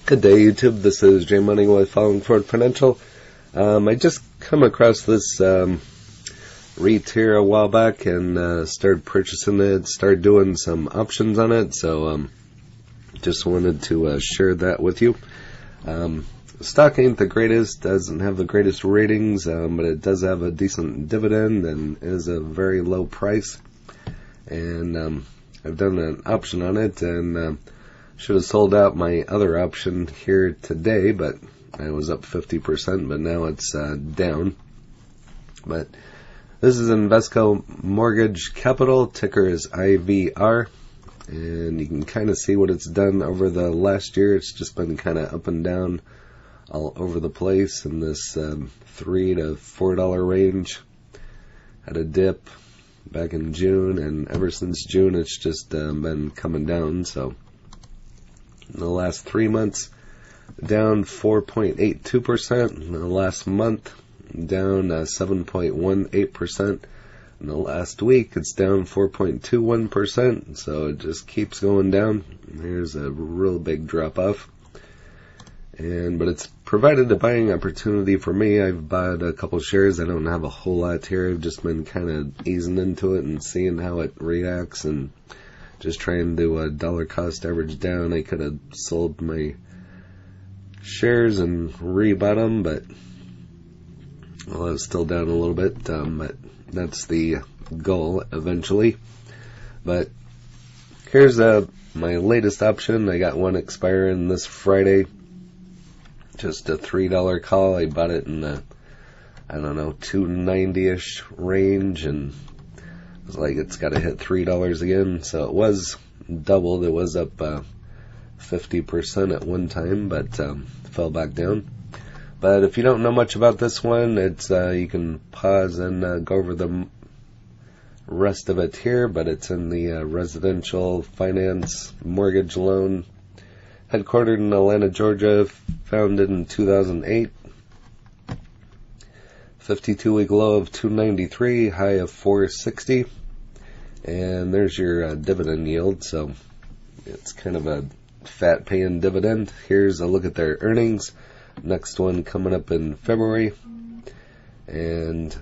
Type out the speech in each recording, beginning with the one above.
Good day, YouTube. This is Jay Money with Following Forward Financial. I just come across this REIT here a while back and started purchasing it, started doing some options on it, so just wanted to share that with you. Stock ain't the greatest, doesn't have the greatest ratings, but it does have a decent dividend and is a very low price. And I've done an option on it, and should have sold out my other option here today, but I was up 50%, but now it's down. But this is Invesco Mortgage Capital, ticker is IVR, and you can kind of see what it's done over the last year. It's just been kind of up and down all over the place in this $3 to $4 range. Had a dip back in June, and ever since June it's just been coming down. So in the last 3 months, down 4.82%. In the last month, down 7.18%. In the last week, it's down 4.21%. So it just keeps going down. Here's a real big drop off. But it's provided a buying opportunity for me. I've bought a couple shares. I don't have a whole lot here. I've just been kind of easing into it and seeing how it reacts and just trying to dollar cost average down. I could have sold my shares and rebought them, but well, I was still down a little bit. But that's the goal eventually. But here's my latest option. I got one expiring this Friday. Just a $3 call. I bought it in the, $2.90-ish range, and it was like it's got to hit $3 again. So it was doubled. It was up 50% at one time, but fell back down. But if you don't know much about this one, it's you can pause and go over the rest of it here. But it's in the residential finance mortgage loan, headquartered in Atlanta, Georgia, founded in 2008. 52-week low of 293, high of 460. And there's your dividend yield. So it's kind of a fat paying dividend. Here's a look at their earnings. Next one coming up in February. And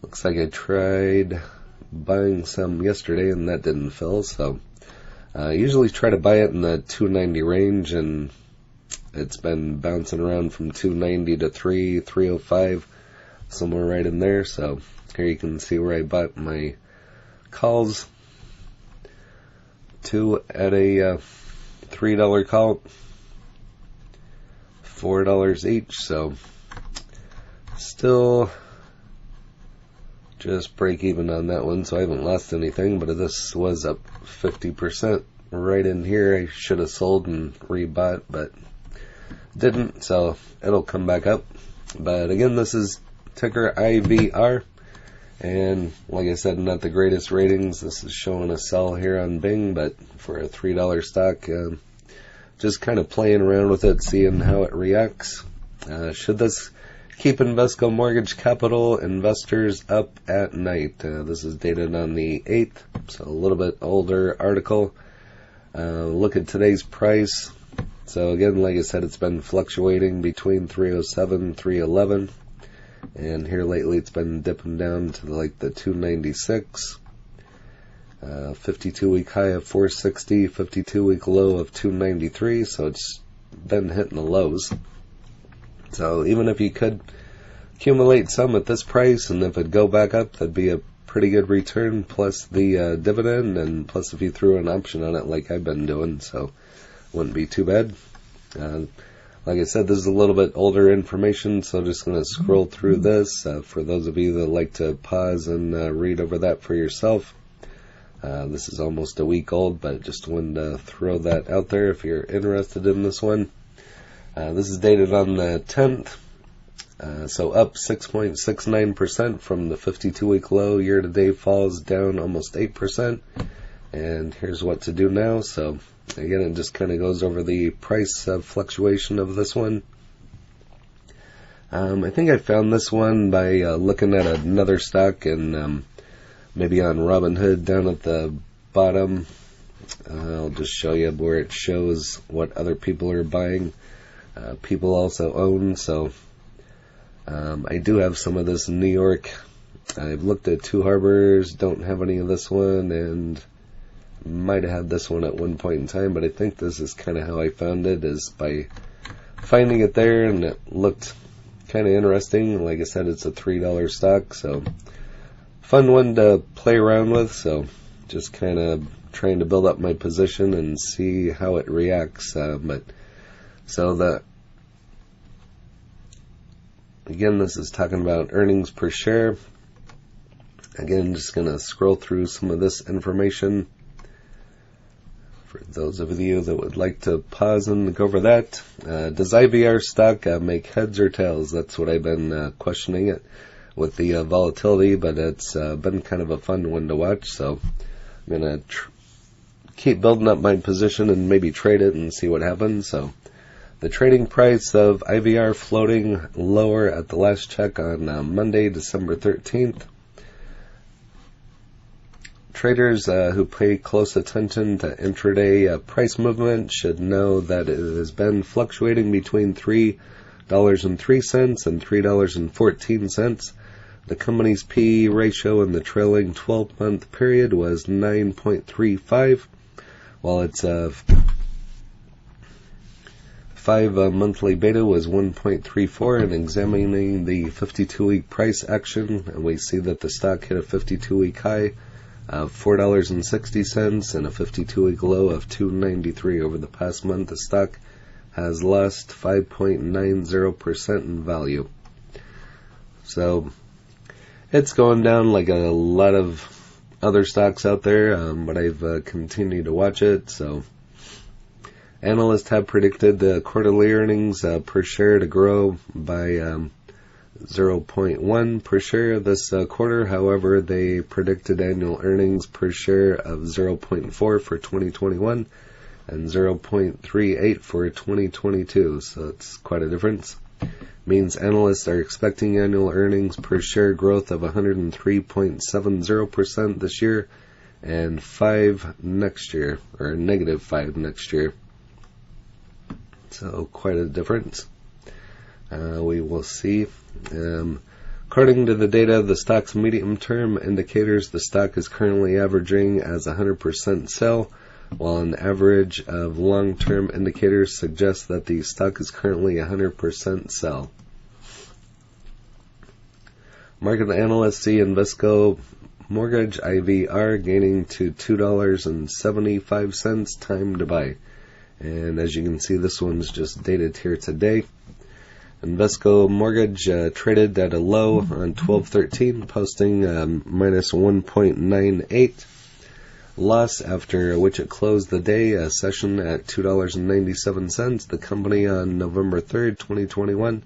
looks like I tried buying some yesterday and that didn't fill. So I usually try to buy it in the 290 range, and it's been bouncing around from 290 to 305, somewhere right in there. So here you can see where I bought my calls. Two at a $3 call, $4 each. So still just break even on that one, so I haven't lost anything. But this was up 50% right in here. I should have sold and rebought, but didn't, so it'll come back up. But again, this is ticker IVR, and like I said, not the greatest ratings. This is showing a sell here on Bing, but for a $3 stock, just kind of playing around with it, seeing how it reacts. Should this keep Invesco Mortgage Capital investors up at night? This is dated on the 8th, so a little bit older article. Look at today's price. So again, like I said, it's been fluctuating between 307, 311, and here lately it's been dipping down to like the 296. 52-week high of 460, 52-week low of 293. So it's been hitting the lows. So even if you could accumulate some at this price, and if it go back up, that'd be a pretty good return, plus the dividend, and plus if you threw an option on it like I've been doing, so wouldn't be too bad. Like I said, this is a little bit older information, so just going to scroll through this. For those of you that like to pause and read over that for yourself, this is almost a week old, but just wanted to throw that out there if you're interested in this one. This is dated on the 10th, so up 6.69% from the 52-week low. Year-to-date falls down almost 8%. And here's what to do now. So again, it just kind of goes over the price fluctuation of this one. I think I found this one by looking at another stock and maybe on Robinhood down at the bottom. I'll just show you where it shows what other people are buying. People also own, so I do have some of this in New York. I've looked at Two Harbors, don't have any of this one, and might have had this one at one point in time, but I think this is kind of how I found it, is by finding it there, and it looked kind of interesting. Like I said, it's a $3 stock, so fun one to play around with. So just kind of trying to build up my position and see how it reacts. Again, this is talking about earnings per share. Again, just going to scroll through some of this information for those of you that would like to pause and go over that. Does IVR stock make heads or tails? That's what I've been questioning it with the volatility, but it's been kind of a fun one to watch. So I'm going to keep building up my position and maybe trade it and see what happens. So the trading price of IVR floating lower at the last check on Monday, December 13th. Traders who pay close attention to intraday price movement should know that it has been fluctuating between $3.03 and $3.14. The company's P/E ratio in the trailing 12-month period was 9.35, while its 5-monthly beta was 1.34. And examining the 52-week price action, and we see that the stock hit a 52-week high of $4.60 and a 52-week low of $2.93 over the past month. The stock has lost 5.90% in value. So it's going down like a lot of other stocks out there, but I've continued to watch it. So analysts have predicted the quarterly earnings per share to grow by 0.1 per share this quarter. However, they predicted annual earnings per share of 0.4 for 2021 and 0.38 for 2022. So it's quite a difference. Means analysts are expecting annual earnings per share growth of 103.70% this year and 5 next year, or -5 next year. So quite a difference. We will see. According to the data, the stock's medium-term indicators, the stock is currently averaging as 100% sell, while an average of long-term indicators suggests that the stock is currently 100% sell. Market analysts see Invesco Mortgage IVR gaining to $2.75 time to buy. And as you can see, this one's just dated here today. Invesco Mortgage traded at a low on 12/13, posting minus 1.98 loss, after which it closed the day session at $2.97. The company on November 3rd, 2021,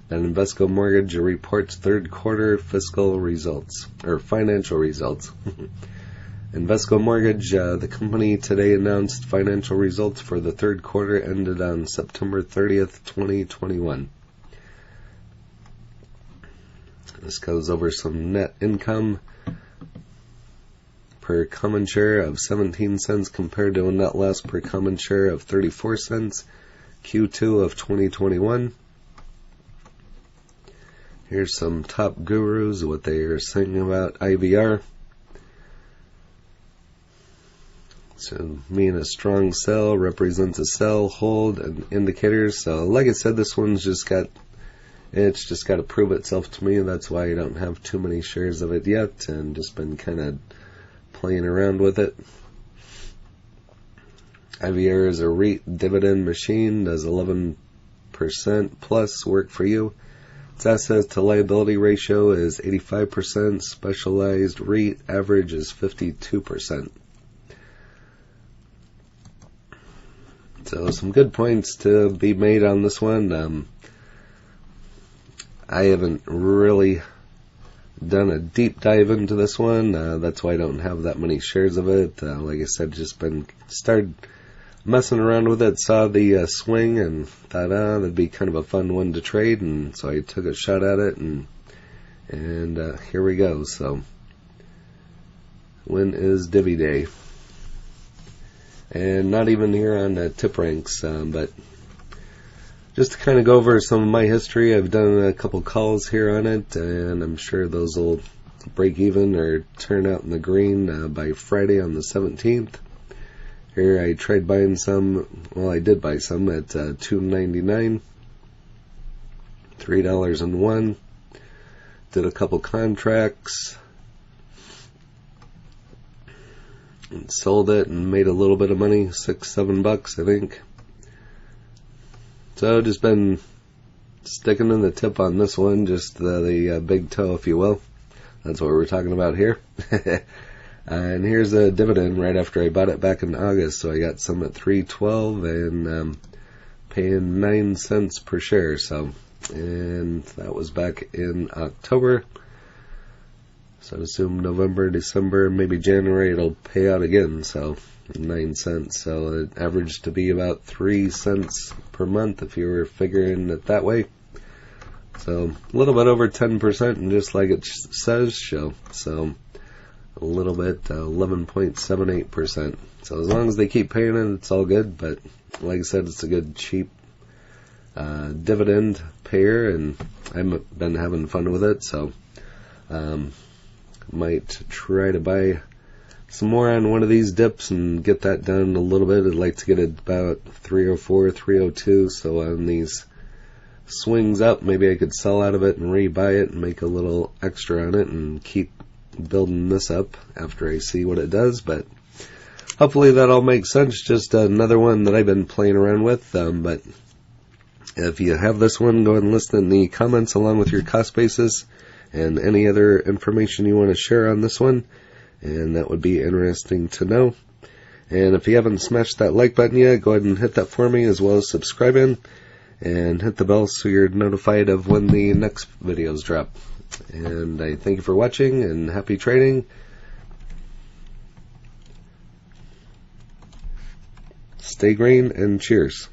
that Invesco Mortgage reports third quarter fiscal results, or financial results. Invesco Mortgage, the company today announced financial results for the third quarter ended on September 30th, 2021. This goes over some net income per common share of 17 cents compared to a net loss per common share of 34 cents Q2 of 2021. Here's some top gurus, what they are saying about IVR. So, mean a strong sell represents a sell, hold, and indicators. So, like I said, this one's just got to prove itself to me. That's why I don't have too many shares of it yet, and just been kind of playing around with it. IVR is a REIT dividend machine. Does 11% plus work for you? Its assets to liability ratio is 85%. Specialized REIT average is 52%. So some good points to be made on this one. I haven't really done a deep dive into this one. That's why I don't have that many shares of it. Like I said, just started messing around with it, saw the swing, and thought, that'd be kind of a fun one to trade, and so I took a shot at it, and here we go. So, when is Divvy Day? and not even here on the tip ranks, but just to kind of go over some of my history. I've done a couple calls here on it, and I'm sure those will break even or turn out in the green by Friday on the 17th. Here I tried buying some, well, I did buy some at $2.99, $3.01. Did a couple contracts and sold it and made a little bit of money, $6-7 I think. So just been sticking in the tip on this one, just the big toe, if you will. That's what we're talking about here. And here's a dividend right after I bought it back in August. So I got some at $3.12 and paying 9 cents per share. So, and that was back in October. So I'd assume November, December, maybe January it'll pay out again. So 9 cents. So it averaged to be about 3 cents per month if you were figuring it that way. So a little bit over 10%, and just like it says, so a little bit, 11.78%. So as long as they keep paying it, it's all good. But like I said, it's a good cheap dividend payer, and I've been having fun with it. So might try to buy some more on one of these dips and get that done a little bit. I'd like to get it about 304, 302. So on these swings up, maybe I could sell out of it and rebuy it and make a little extra on it and keep building this up after I see what it does. But hopefully that all makes sense. Just another one that I've been playing around with. But if you have this one, go ahead and list in the comments along with your cost basis and any other information you want to share on this one, and that would be interesting to know. And if you haven't smashed that like button yet, go ahead and hit that for me, as well as subscribing and hit the bell so you're notified of when the next videos drop. And I thank you for watching, and happy trading. Stay green, and cheers.